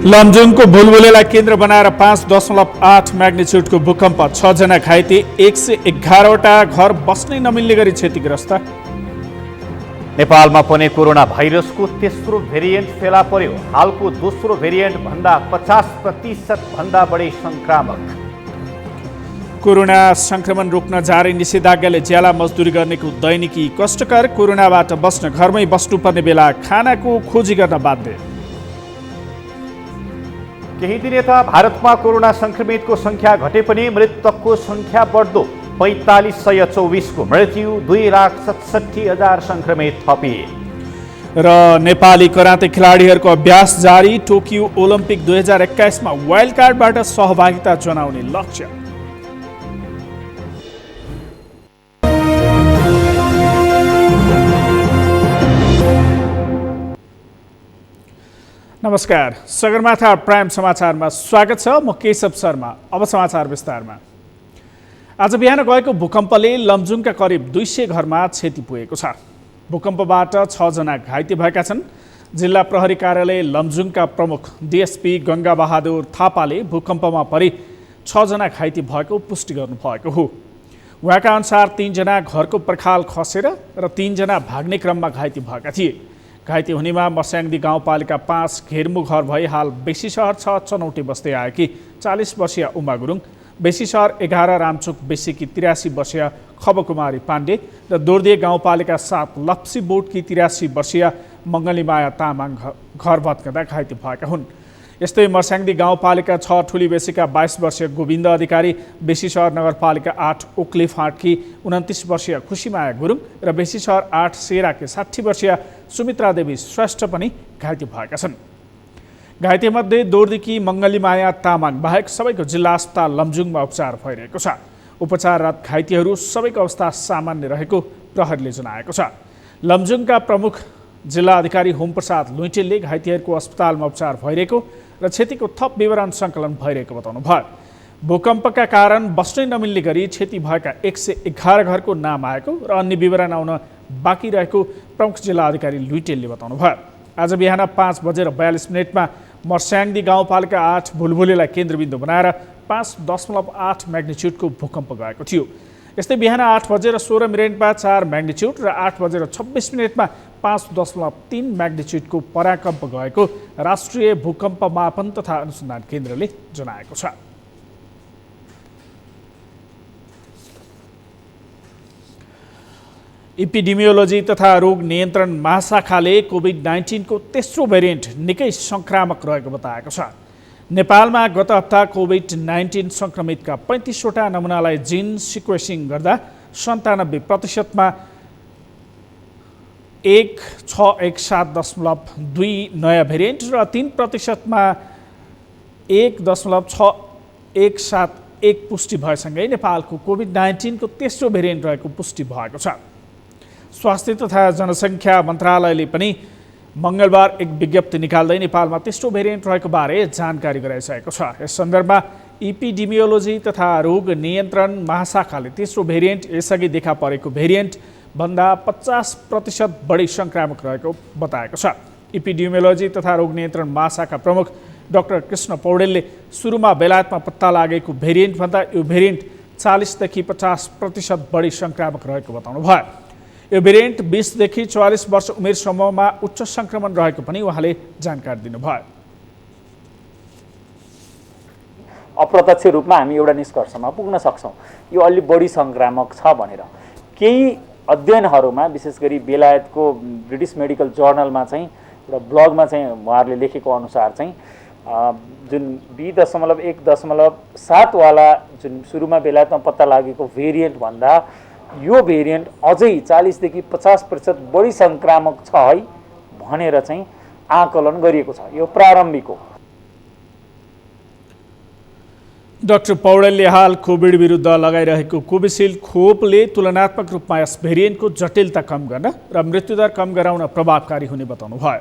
लमजुङको भुलभुलेलाई केन्द्र बनाएर 5.8 म्याग्निच्युडको भूकम्प, 6 जना घाइते, 111वटा घर बस्नै नमिल्ने गरी क्षतिग्रस्त। नेपालमा पनि कोरोना भाइरसको तेस्रो भेरिएन्ट फेला पर्यो। हालको दोस्रो भेरिएन्ट भन्दा 50% भन्दा बढी संक्रामक। कोरोना संक्रमण रोक्न जारी निषेधाज्ञाले ज्याला मजदुरी गर्नेको दैनिकी कष्टकर। कोरोनाबाट बस्न घरमै बस्नुपर्ने बेला खानाको खोजी गर्न बाध्य। केही दिन यता भारतमा कोरोना संक्रमितको संख्या घटे पनि मृतकको संख्या बढ्दो। 4524 को मृत्यु, 2,67,000 संक्रमित थपिए। र नेपाली कराते खेलाडीहरूको अभ्यास जारी। टोकियो ओलम्पिक 2021 मा वाइल्ड कार्डबाट सहभागिता जनाउने लक्ष्य। नमस्कार, सगरमाथा प्राइम समाचारमा स्वागत छ। म केशव शर्मा। अब समाचार विस्तारमा। आज बिहान गएको भूकम्पले लमजुङका करिब 200 घरमा क्षति पुगेको छ। भूकम्पबाट 6 जना घाइते भएका छन्। जिल्ला प्रहरी कार्यालय लमजुङका प्रमुख डीएसपी गंगा बहादुर थापाले भूकम्पमा परि 6 जना घाइते भएको पुष्टि गर्नुभएको हो। उहाँका अनुसार 3 जना घरको पर्खाल खसेर र 3 जना भाग्ने क्रममा घाइते भएका थिए। घाइते हुनेमा मस्याङदी गाउँपालिका 5 घेरमु घर भई हाल बेसी सहर 6 चनौटे बस्दै आएकी 40 वर्षीय उमा गुरुङ, बेसी सहर 11 रामचोक बेसीकी 83 वर्षीय खबकुमारी पाण्डे र दोर्दिए गाउँपालिका 7 लप्सी बोटकी 83 वर्षीय मङ्गलीमाया तामाङ घर भत्कँदा घाइते भएका हुन्। यस्तै मर्स्याङदी गाउँपालिका 6 ठुली बेसीका 22 वर्षीय गोविन्द अधिकारी, बेसी सहर नगरपालिका 8 ओक्ली फाँटकी 29 वर्षीय खुसीमाया गुरुङ र बेसी सहर 8 सेराकी 60 वर्षीय सुमित्रा देवी श्रेष्ठ पनि घाइते भएका छन्। घाइतेमध्ये दोर्दीकी मङ्गलीमाया तामाङ बाहेक सबैको जिल्ला अस्पताल लमजुङमा उपचार भइरहेको छ। उपचाररत घाइतेहरू सबैको अवस्था सामान्य रहेको प्रहरीले जनाएको छ। लमजुङका प्रमुख जिल्ला अधिकारी होमप्रसाद लुइटेलले घाइतेहरूको अस्पतालमा उपचार भइरहेको र क्षतिको थप विवरण सङ्कलन भइरहेको बताउनुभयो। भूकम्पका कारण बस्नै नमिल्ने गरी क्षति भएका 111 घरको नाम आएको र अन्य विवरण आउन बाँकी रहेको प्रमुख जिल्ला अधिकारी लुइटेलले बताउनुभयो। आज बिहान 5:42 मर्स्याङदी गाउँपालिका 8 भुलभुलेलाई केन्द्रबिन्दु बनाएर 5.8 म्याग्निच्युडको भूकम्प गएको थियो। यस्तै बिहान 8:16 4 म्याग्निच्युड र 8:26 5.3 म्याग्निच्युडको पराकम्प गएको राष्ट्रिय भूकम्प मापन तथा अनुसन्धान केन्द्रले जनाएको छ। इपिडेमियोलोजी तथा रोग नियन्त्रण महाशाखाले कोभिड-19 को तेस्रो भेरिएन्ट निकै संक्रामक रहेको बताएको छ। नेपालमा गत हप्ता कोभिड-19 संक्रमितका 35वटा नमुनालाई जिन सिक्वेसिङ गर्दा 97% मा 1617.2 नयाँ भेरिएन्ट र 3% मा 1.6171 पुष्टि भएसँगै नेपालको कोभिड-19 को तेस्रो भेरिएन्ट रहेको पुष्टि भएको छ। स्वास्थ्य तथा जनसङ्ख्या मन्त्रालयले पनि मङ्गलबार एक विज्ञप्ति निकाल्दै नेपालमा तेस्रो भेरिएन्ट रहेको बारे जानकारी गराइसकेको छ। यस सन्दर्भमा इपिडेमियोलोजी तथा रोग नियन्त्रण महाशाखाले तेस्रो भेरिएन्ट यसअघि देखा परेको भेरिएन्ट भन्दा 50% बढी संक्रामक रहेको बताएको छ। इपिडेमियोलोजी तथा रोग नियन्त्रण महाशाखा प्रमुख डाक्टर कृष्ण पौडेलले सुरुमा बेलायतमा पत्ता लागेको भेरिएन्ट भन्दा यो भेरिएन्ट 40 देखि 50% बढी संक्रामक रहेको बताउनुभयो। यो भेरिएन्ट 20 देखि 44 वर्ष उमेर समूहमा उच्च संक्रमण रहेको पनि उहाँले जानकारी दिनुभयो। अप्रत्यक्ष रूपमा हामी एउटा निष्कर्षमा पुग्न सक्छौँ, यो अलि बढी संक्रामक छ भनेर। केही अध्ययनहरूमा विशेष गरी बेलायतको ब्रिटिस मेडिकल जर्नलमा चाहिँ एउटा ब्लगमा चाहिँ उहाँहरूले लेखेको अनुसार चाहिँ जुन 2.1.7 वाला जुन सुरुमा बेलायतमा पत्ता लागेको भेरिएन्ट भन्दा यो भेरिएन्ट अझै 40 देखि 50% बढी संक्रामक छ है भनेर चाहिँ आकलन गरिएको छ। यो प्रारम्भिक हो। डाक्टर पौडेलले हाल कोभिड विरुद्ध लगाइरहेको कोभिसिल्ड खोपले तुलनात्मक रूपमा यस भेरिएन्टको जटिलता कम गर्न र मृत्युदर कम गराउन प्रभावकारी हुने बताउनुभयो।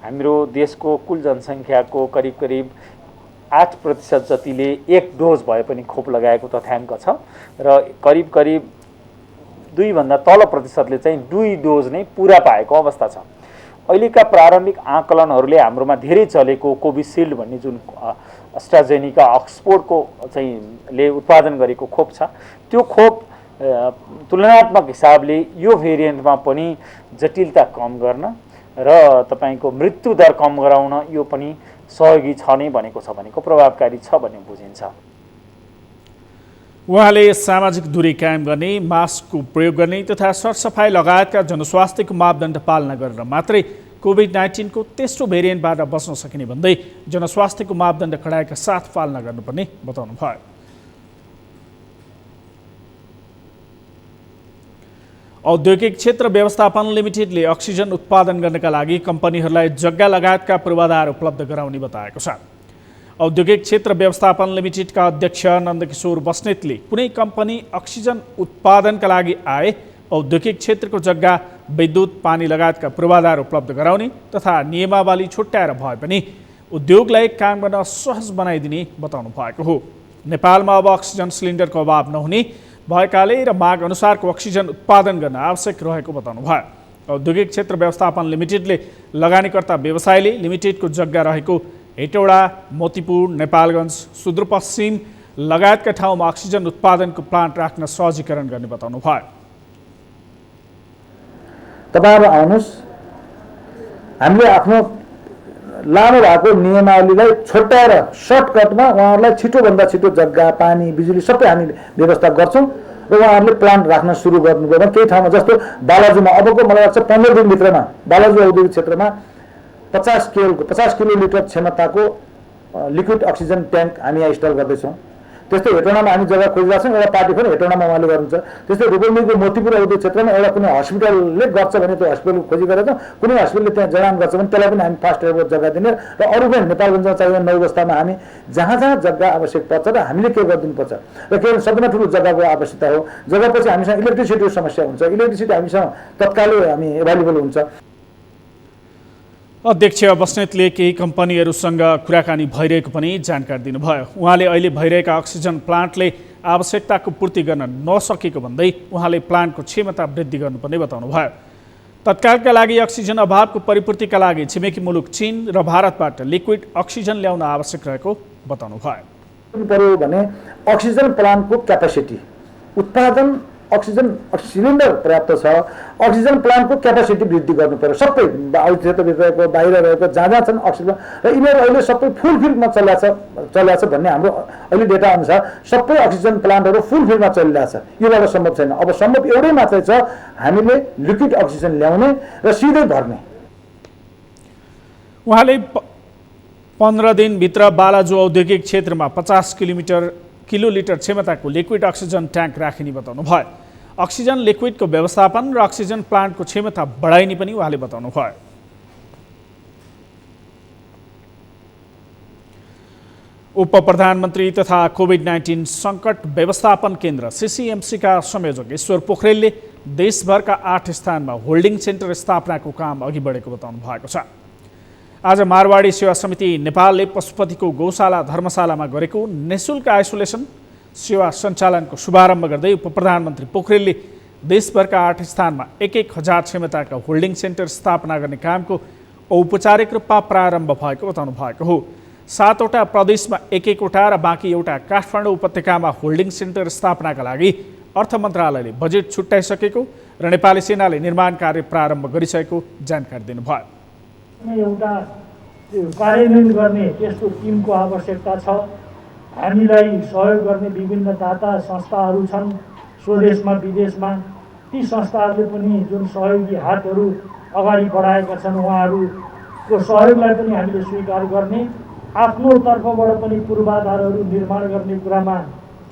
हाम्रो देशको कुल जनसङ्ख्याको करिब 8% जतिले 1 डोज भए पनि खोप लगाएको तथ्याङ्क छ र करिब 2 भन्दा तल प्रतिशतले चाहिँ 2 डोज नै पुरा पाएको अवस्था छ। अहिलेका प्रारम्भिक आकलनहरूले हाम्रोमा धेरै चलेको कोभिसिल्ड भन्ने जुन एस्ट्राजेनिका अक्सफोर्डको चाहिँ ले उत्पादन गरेको खोप छ, त्यो खोप तुलनात्मक हिसाबले यो भेरिएन्टमा पनि जटिलता कम गर्न र तपाईको मृत्यु दर कम गराउन यो पनि सहयोगी छ नै भनेको छ, भनेको प्रभावकारी छ भन्ने बुझिन्छ। उहाँले सामाजिक दूरी कायम गर्ने, मास्कको प्रयोग गर्ने तथा सरसफाई लगायतका जनस्वास्थ्यको मापदण्ड पालना गरेर मात्रै कोभिड-19 को तेस्रो भेरिएन्टबाट बच्न सकिने भन्दै जनस्वास्थ्यको मापदण्ड कडाइका साथ पालना गर्नुपर्ने बताउनुभयो। औद्योगिक क्षेत्र व्यवस्थापन लिमिटेडले अक्सिजन उत्पादन गर्नका लागि कम्पनीहरूलाई जग्गा लगायतका पूर्वाधार उपलब्ध गराउने बताएको छ। औद्योगिक क्षेत्र व्यवस्थापन लिमिटेडका अध्यक्ष नन्दकिशोर बस्नेतले कुनै कम्पनी अक्सिजन उत्पादनका लागि आए औद्योगिक क्षेत्रको जग्गा, विद्युत, पानी लगायतका पूर्वाधार उपलब्ध गराउने तथा नियमावली छुट्याएर भए पनि उद्योगलाई काम गर्न सहज बनाइदिने बताउनु भएको हो। नेपालमा अब अक्सिजन सिलिन्डरको अभाव नहुने भएकाले र माग अनुसारको अक्सिजन उत्पादन गर्न आवश्यक रहेको बताउनु भयो। औद्योगिक क्षेत्र व्यवस्थापन लिमिटेडले लगानीकर्ता व्यवसायले लिमिटेडको जग्गा रहेको हेटौडा, मोतीपुर, नेपालगञ्ज, सुदूरपश्चिम लगायतका ठाउँमा अक्सिजन उत्पादनको प्लान्ट राख्न सहजीकरण गर्ने बताउनु भयो। तपाईहरु आउनुस्, हामीले आफ्नो लामो भएको नियमावलीलाई छोटाएर सर्टकटमा उहाँहरूलाई छिटोभन्दा छिटो जग्गा, पानी, बिजुली सबै हामी व्यवस्था गर्छौँ र उहाँहरूले प्लान्ट राख्न सुरु गर्नुभयो। केही ठाउँमा जस्तो बालाजुमा अबको मलाई लाग्छ 15 दिनभित्रमा बालाजु औद्योगिक क्षेत्रमा 50 किलोलिटर क्षमताको लिक्विड अक्सिजन ट्याङ्क हामी यहाँ इन्स्टल गर्दैछौँ। त्यस्तै हेटौडामा हामी जग्गा खोजिरहेको छौँ, एउटा पार्टी पनि हेटौडामा उहाँले गर्नुहुन्छ। त्यस्तै रूपन्देहीको मोतीपुर औद्योगिक क्षेत्रमा एउटा कुनै हस्पिटलले गर्छ भने त्यो हस्पिटलको खोजी गरेर कुनै हस्पिटलले त्यहाँ जडान गर्छ भने त्यसलाई पनि हामी फास्ट ट्र्याकको जग्गा दिने र अरू पनि नेपालगञ्जमा चाहिने 9 बस्तामा हामी जहाँ जहाँ जग्गा आवश्यक पर्छ र हामीले के गरिदिनुपर्छ र के सबभन्दा ठुलो जग्गाको आवश्यकता हो। जग्गापछि हामीसँग इलेक्ट्रिसिटीको समस्या हुन्छ, इलेक्ट्रिसिटी हामीसँग तत्कालै हामी एभाइलेबल हुन्छ। अध्यक्ष बस्नेतले केही कम्पनीहरूसँग कुराकानी भइरहेको पनि जानकारी दिनुभयो। उहाँले अहिले भइरहेका अक्सिजन प्लान्टले आवश्यकताको पूर्ति गर्न नसकेको भन्दै उहाँले प्लान्टको क्षमता वृद्धि गर्नुपर्ने बताउनुभयो। तत्कालका लागि अक्सिजन अभावको परिपूर्तिका लागि छिमेकी मुलुक चीन र भारतबाट लिक्विड अक्सिजन ल्याउन आवश्यक रहेको बताउनुभयो। पर्यो भने अक्सिजन प्लान्टको क्यापेसिटी, उत्पादन अक्सिजन सिलिन्डर पर्याप्त छ, अक्सिजन प्लान्टको क्यापेसिटी वृद्धि गर्नु पर्यो। सबै औद्योगिक क्षेत्रभित्रको बाहिर रहेको जहाँ जहाँ छन् अक्सिजन र यिनीहरू अहिले सबै फुल फिल्डमा चलिरहेछ भन्ने हाम्रो अहिले डेटा अनुसार सबै अक्सिजन प्लान्टहरू फुल फिल्डमा चलिरहेछ। योबाट सम्भव छैन। अब सम्भव एउटै मात्रै छ, हामीले लिक्विड अक्सिजन ल्याउने र सिधै भर्ने। उहाँले 15 दिनभित्र बालाजु औद्योगिक क्षेत्रमा 50 किलोलिटर क्षमताको लिक्विड अक्सिजन ट्याङ्क राखिने बताउनु भयो। अक्सिजन लिक्विडको व्यवस्थापन र अक्सिजन प्लान्टको क्षमता बढाइने पनि उहाँले बताउनु भयो। उप प्रधानमन्त्री तथा कोभिड-19 सङ्कट व्यवस्थापन केन्द्र CCMC का संयोजक ईश्वर पोखरेलले देशभरका 8 स्थानमा होल्डिङ सेन्टर स्थापनाको काम अघि बढेको बताउनु भएको छ। आज मारवाडी सेवा समिति नेपालले पशुपतिको गौशाला धर्मशालामा गरेको निःशुल्क आइसोलेसन सेवा सञ्चालनको शुभारम्भ गर्दै उप प्रधानमन्त्री पोखरेलले देशभरका 8 स्थानमा 1,000 क्षमताका होल्डिङ सेन्टर स्थापना गर्ने कामको औपचारिक रूपमा प्रारम्भ भएको बताउनु भएको हो। 7वटा प्रदेशमा 1-1वटा र बाँकी एउटा काठमाडौँ उपत्यकामा होल्डिङ सेन्टर स्थापनाका लागि अर्थ मन्त्रालयले बजेट छुट्याइसकेको र नेपाली सेनाले निर्माण कार्य प्रारम्भ गरिसकेको जानकारी दिनुभयो। एउटा कार्यान्वयन गर्ने त्यस्तो टिमको आवश्यकता छ। हामीलाई सहयोग गर्ने विभिन्न दाता संस्थाहरू छन् स्वदेशमा विदेशमा। ती संस्थाहरूले पनि जुन सहयोगी हातहरू अगाडि बढाएका छन् उहाँहरूको सहयोगलाई पनि हामीले स्वीकार गर्ने, आफ्नो तर्फबाट पनि पूर्वाधारहरू निर्माण गर्ने कुरामा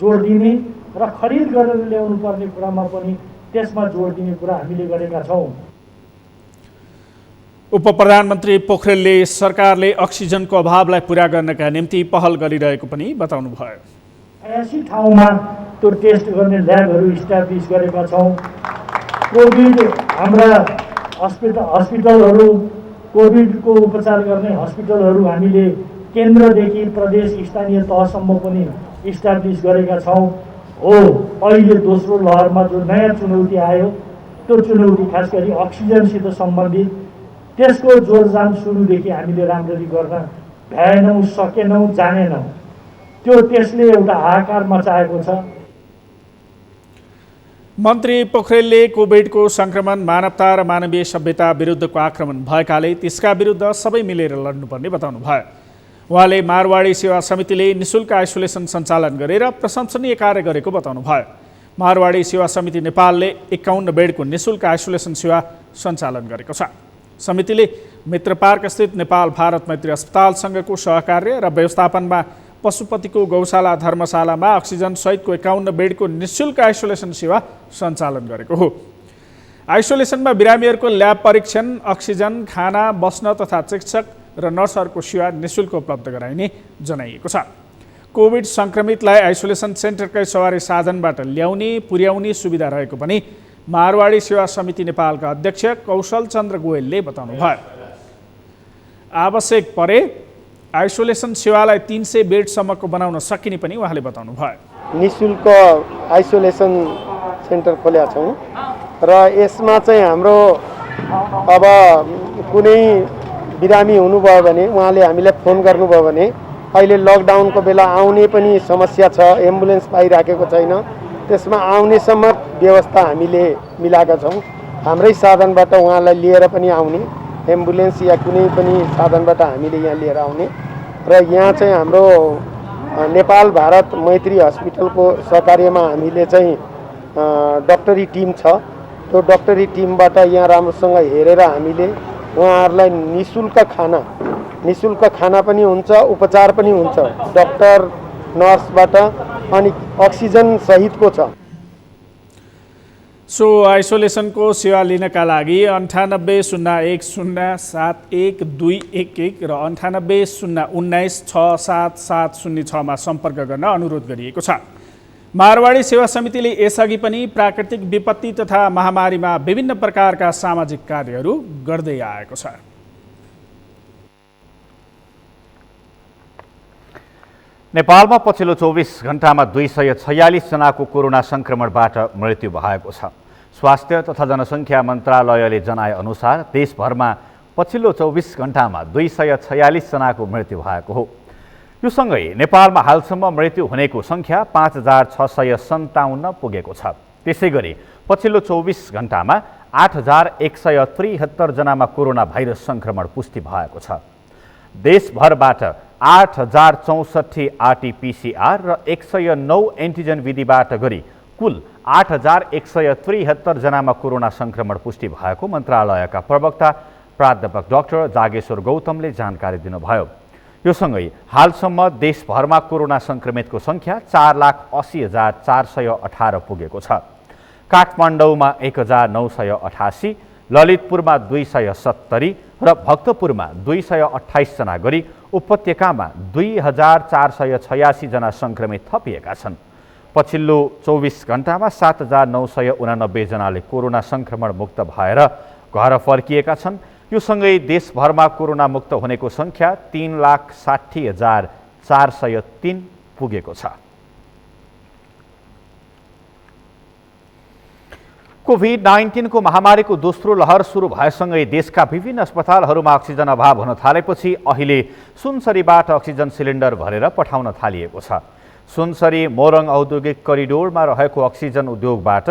जोड दिने र खरिद गरेर ल्याउनु पर्ने कुरामा पनि त्यसमा जोड दिने कुरा हामीले गरेका छौँ। उप प्रधानमन्त्री पोखरेलले सरकारले अक्सिजनको अभावलाई पूरा गर्नका निम्ति पहल गरिरहेको पनि बताउनु भयो। 80 ठाउँमा त्यो टेस्ट गर्ने ल्याबहरू इस्टाब्लिस गरेका छौँ। कोभिड हाम्रा हस्पिटलहरू, कोभिडको उपचार गर्ने हस्पिटलहरू हामीले केन्द्रदेखि प्रदेश स्थानीय तहसम्म पनि इस्टाब्लिस गरेका छौँ। हो अहिले दोस्रो लहरमा जो नयाँ चुनौती आयो त्यो चुनौती खास गरी अक्सिजनसित सम्बन्धित त्यसको जोरजान सुरुदेखि हामीले राम्ररी गर्न भ्याएनौँ, सकेनौँ, जानेनौँ। त्यसले एउटा हाहाकार मचाएको छ। मन्त्री पोखरेलले कोभिडको सङ्क्रमण मानवता र मानवीय सभ्यता विरुद्धको आक्रमण भएकाले त्यसका विरुद्ध सबै मिलेर लड्नुपर्ने बताउनु भयो। उहाँले मारवाडी सेवा समितिले निशुल्क आइसोलेसन सञ्चालन गरेर प्रशंसनीय कार्य गरेको बताउनु भयो। मारवाडी सेवा समिति नेपालले 51 बेडको निशुल्क आइसोलेसन सेवा सञ्चालन गरेको छ। समितिले मित्र पार्क स्थित नेपाल भारत मैत्री अस्पतालसँगको सहकार्य र व्यवस्थापनमा पशुपतिको गौशाला धर्मशालामा अक्सिजन सहितको 51 बेडको निशुल्क आइसोलेसन सेवा सञ्चालन गरेको हो। आइसोलेसनमा बिरामीहरूको ल्याब परीक्षण, अक्सिजन, खाना, बस्न तथा चिकित्सक र नर्सहरूको सेवा निशुल्क उपलब्ध गराइने जनाइएको छ। कोभिड सङ्क्रमितलाई आइसोलेसन सेन्टरकै सवारी साधनबाट ल्याउने पुर्याउने सुविधा रहेको पनि मारवाडी सेवा समिति नेपालका अध्यक्ष कौशल चन्द्र गोयलले बताउनु भयो। आवश्यक परे आइसोलेसन सेवालाई 300 बेडसम्मको बनाउन सकिने पनि उहाँले बताउनु भयो। निशुल्क आइसोलेसन सेन्टर खोलेका छौँ र यसमा चाहिँ हाम्रो अब कुनै बिरामी हुनुभयो भने उहाँले हामीलाई फोन गर्नुभयो भने अहिले लकडाउनको बेला आउने पनि समस्या छ, एम्बुलेन्स पाइराखेको छैन, त्यसमा आउनेसम्म व्यवस्था हामीले मिलाएका छौँ। हाम्रै साधनबाट उहाँलाई लिएर पनि आउने, एम्बुलेन्स या कुनै पनि साधनबाट हामीले यहाँ लिएर आउने र यहाँ चाहिँ हाम्रो नेपाल भारत मैत्री हस्पिटलको सहकार्यमा हामीले चाहिँ डक्टरी टिम छ। त्यो डक्टरी टिमबाट यहाँ राम्रोसँग हेरेर हामीले उहाँहरूलाई निशुल्क खाना पनि हुन्छ, उपचार पनि हुन्छ डक्टर नर्सबाट, अनि अक्सिजन सहितको छ। सो आइसोलेसनको सेवा लिनका लागि 9801071211 र 9801967706 मा सम्पर्क गर्न अनुरोध गरिएको छ। मारवाडी सेवा समितिले यसअघि पनि प्राकृतिक विपत्ति तथा महामारीमा विभिन्न प्रकारका सामाजिक कार्यहरू गर्दै आएको छ। नेपालमा पछिल्लो 24 घण्टामा 246 जनाको कोरोना सङ्क्रमणबाट मृत्यु भएको छ। स्वास्थ्य तथा जनसङ्ख्या मन्त्रालयले जनाएअनुसार देशभरमा पछिल्लो 24 घण्टामा 246 जनाको मृत्यु भएको हो। यो सँगै नेपालमा हालसम्म मृत्यु हुनेको सङ्ख्या 5657 पुगेको छ। त्यसै गरी पछिल्लो 24 घण्टामा 8173 जनामा कोरोना भाइरस सङ्क्रमण पुष्टि भएको छ। देशभरबाट 8064 आरटीपीसीआर र 109 एन्टिजन विधिबाट गरी कुल 8173 जनामा कोरोना सङ्क्रमण पुष्टि भएको मन्त्रालयका प्रवक्ता प्राध्यापक डाक्टर जागेश्वर गौतमले जानकारी दिनुभयो। यो सँगै हालसम्म देशभरमा कोरोना सङ्क्रमितको सङ्ख्या 4,80,418 पुगेको छ। काठमाडौँमा 1988, ललितपुरमा 270 र भक्तपुरमा 228 जना गरी उपत्यकामा 2486 जना सङ्क्रमित थपिएका छन्। पछिल्लो 24 घण्टामा 7989 जनाले कोरोना सङ्क्रमण मुक्त भएर घर फर्किएका छन्। यो सँगै देशभरमा कोरोना मुक्त हुनेको सङ्ख्या 3,60,403 पुगेको छ। कोभिड-19 को महामारीको दोस्रो लहर सुरु भएसँगै देशका विभिन्न अस्पतालहरूमा अक्सिजन अभाव हुन थालेपछि अहिले सुनसरीबाट अक्सिजन सिलिन्डर भरेर पठाउन थालिएको छ। सुनसरी मोरङ औद्योगिक करिडोरमा रहेको अक्सिजन उद्योगबाट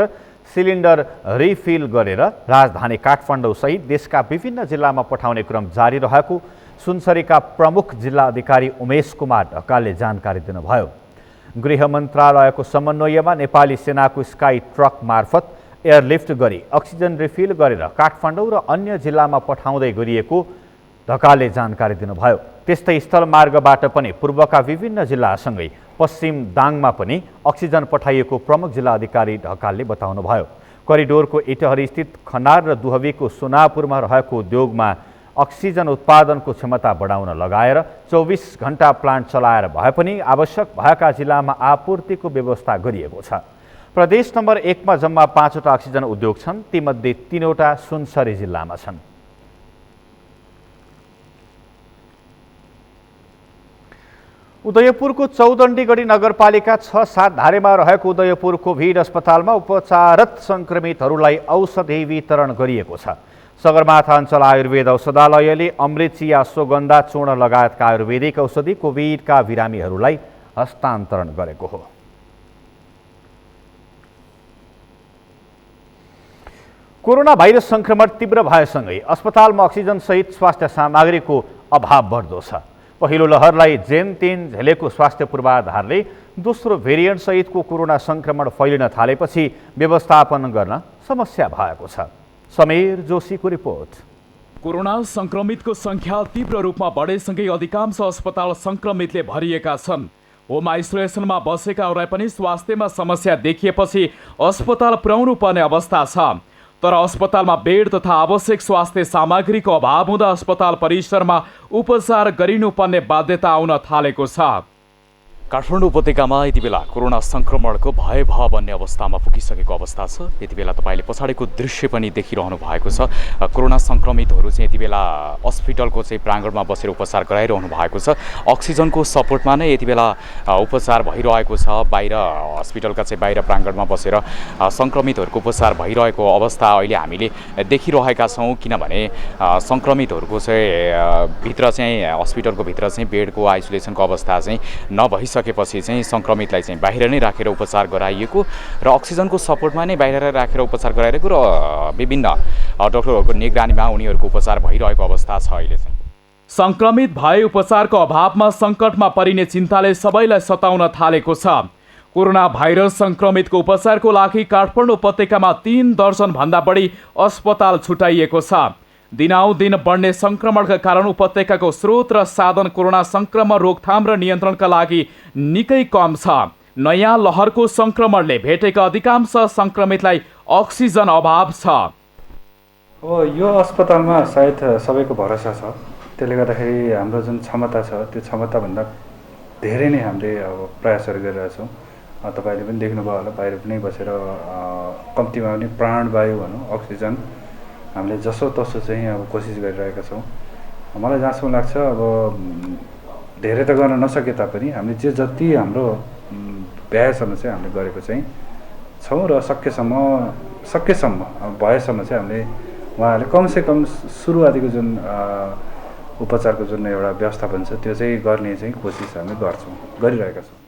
सिलिन्डर रिफिल गरेर राजधानी काठमाडौँ सहित देशका विभिन्न जिल्लामा पठाउने क्रम जारी रहेको सुनसरीका प्रमुख जिल्ला अधिकारी उमेश कुमार ढकालले जानकारी दिनुभयो। गृह मन्त्रालयको समन्वयमा नेपाली सेनाको स्काई ट्रक मार्फत एयरलिफ्ट गरी अक्सिजन रिफिल गरेर काठमाडौँ र अन्य जिल्लामा पठाउँदै गरिएको ढकालले जानकारी दिनुभयो। त्यस्तै स्थलमार्गबाट पनि पूर्वका विभिन्न जिल्लासँगै पश्चिम दाङमा पनि अक्सिजन पठाइएको प्रमुख जिल्ला अधिकारी ढकालले बताउनुभयो। करिडोरको इटहरी स्थित खनार र दुहवीको सोनापुरमा रहेको उद्योगमा अक्सिजन उत्पादनको क्षमता बढाउन लगाएर 24 घण्टा प्लान्ट चलाएर भए पनि आवश्यक भएका जिल्लामा आपूर्तिको व्यवस्था गरिएको छ। प्रदेश नम्बर 1 मा जम्मा 5 वटा अक्सिजन उद्योग छन्, तीमध्ये 3 वटा सुनसरी जिल्लामा छन्। उदयपुरको चौदण्डीगढी नगरपालिका 6-7 धारेमा रहेको उदयपुर कोभिड अस्पतालमा उपचाररत सङ्क्रमितहरूलाई औषधि वितरण गरिएको छ। सगरमाथा अञ्चल आयुर्वेद औषधालयले अमृतचिया, अश्वगन्धा चूर्ण लगायतका आयुर्वेदिक औषधि कोभिडका बिरामीहरूलाई हस्तान्तरण गरेको हो। कोरोना भाइरस सङ्क्रमण तीव्र भएसँगै अस्पतालमा अक्सिजनसहित स्वास्थ्य सामग्रीको अभाव बढ्दो छ। पहिलो लहरलाई जेनतेन झेलेको स्वास्थ्य पूर्वाधारले दोस्रो भेरिएन्ट सहितको कोरोना सङ्क्रमण फैलिन थालेपछि व्यवस्थापन गर्न समस्या भएको छ। समीर जोशीको रिपोर्ट। कोरोना सङ्क्रमितको सङ्ख्या तीव्र रूपमा बढेसँगै अधिकांश अस्पताल सङ्क्रमितले भरिएका छन्। होम आइसोलेसनमा बसेकाहरूलाई पनि स्वास्थ्यमा समस्या देखिएपछि अस्पताल पुर्याउनु पर्ने अवस्था छ। तर अस्पतालमा बेड तथा आवश्यक स्वास्थ्य सामग्रीको अभाव हुँदा अस्पताल परिसरमा उपचार गरिनुपर्ने बाध्यता आउन थालेको छ। काठमाडौँ उपत्यकामा यति बेला कोरोना सङ्क्रमणको भयावह बन्ने अवस्थामा पुगिसकेको अवस्था छ। यति बेला तपाईँले पछाडिको दृश्य पनि देखिरहनु भएको छ। कोरोना सङ्क्रमितहरू चाहिँ यति बेला हस्पिटलको चाहिँ प्राङ्गणमा बसेर उपचार गराइरहनु भएको छ। अक्सिजनको सपोर्टमा नै यति बेला उपचार भइरहेको छ। बाहिर हस्पिटलका चाहिँ बाहिर प्राङ्गणमा बसेर सङ्क्रमितहरूको उपचार भइरहेको अवस्था अहिले हामीले देखिरहेका छौँ। किनभने सङ्क्रमितहरूको चाहिँ भित्र चाहिँ हस्पिटलको भित्र चाहिँ बेडको आइसोलेसनको अवस्था चाहिँ नभइसकेपछि चाहिँ सङ्क्रमितलाई चाहिँ बाहिर नै राखेर उपचार गराइएको र अक्सिजनको सपोर्टमा नै बाहिर राखेर उपचार गराइएको र विभिन्न डाक्टरहरूको निगरानीमा उनीहरूको उपचार भइरहेको अवस्था छ। अहिले चाहिँ सङ्क्रमित भए उपचारको अभावमा सङ्कटमा परिने चिन्ताले सबैलाई सताउन थालेको छ। कोरोना भाइरस सङ्क्रमितको उपचारको लागि काठमाडौँ उपत्यकामा 3 दर्जनभन्दा बढी अस्पताल छुट्याइएको छ। दिनाउदिन बढ्ने सङ्क्रमणका कारण उपत्यकाको स्रोत र साधन कोरोना सङ्क्रमण रोकथाम र नियन्त्रणका लागि निकै कम छ। नयाँ लहरको सङ्क्रमणले भेटेका अधिकांश सङ्क्रमितलाई अक्सिजन अभाव छ। यो अस्पतालमा सायद सबैको भरोसा छ। त्यसले गर्दाखेरि हाम्रो जुन क्षमता छ त्यो क्षमताभन्दा धेरै नै हामीले अब प्रयासहरू गरिरहेछौँ। तपाईँले पनि देख्नुभयो होला, बाहिर पनि बसेर कम्तीमा पनि प्राणवायु भनौँ अक्सिजन हामीले जसो तसो चाहिँ अब कोसिस गरिरहेका छौँ। मलाई जहाँसम्म लाग्छ अब धेरै त गर्न नसके तापनि हामीले जति हाम्रो भ्याएसम्म चाहिँ हामीले गरेको चाहिँ छौँ र सकेसम्म भएसम्म चाहिँ हामीले उहाँहरूले कमसेकम सुरुवातीको जुन उपचारको जुन एउटा व्यवस्थापन छ त्यो चाहिँ गर्ने चाहिँ कोसिस हामी गरिरहेका छौँ।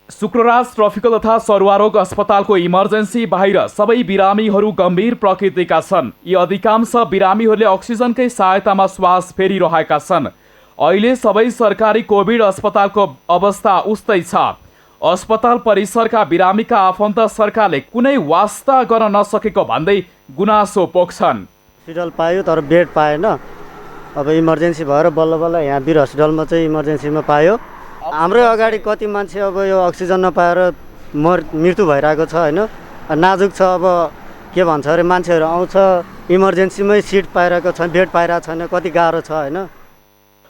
शुक्रराज ट्रफिकल तथा सरुवारोग अस्पतालको इमर्जेन्सी बाहिर सबै बिरामीहरू गम्भीर प्रकृतिका छन्। यी अधिकांश बिरामीहरूले अक्सिजनकै सहायतामा श्वास फेरिरहेका छन्। अहिले सबै सरकारी कोभिड अस्पतालको अवस्था उस्तै छ। अस्पताल परिसरका बिरामीका आफन्त सरकारले कुनै वास्ता गर्न नसकेको भन्दै गुनासो पोख्छन्। हस्पिटल पायो तर बेड पाएन। अब इमर्जेन्सी भएर बल्ल बल्ल यहाँ वीर हस्पिटलमा चाहिँ इमर्जेन्सीमा पायो। हाम्रै अगाडि कति मान्छे अब यो अक्सिजन नपाएर मृत्यु भइरहेको छ होइन। नाजुक छ। अब के भन्छ अरे मान्छेहरू आउँछ इमर्जेन्सीमै सिट पाइरहेको छ, बेड पाइरहेको छैन, कति गाह्रो छ होइन।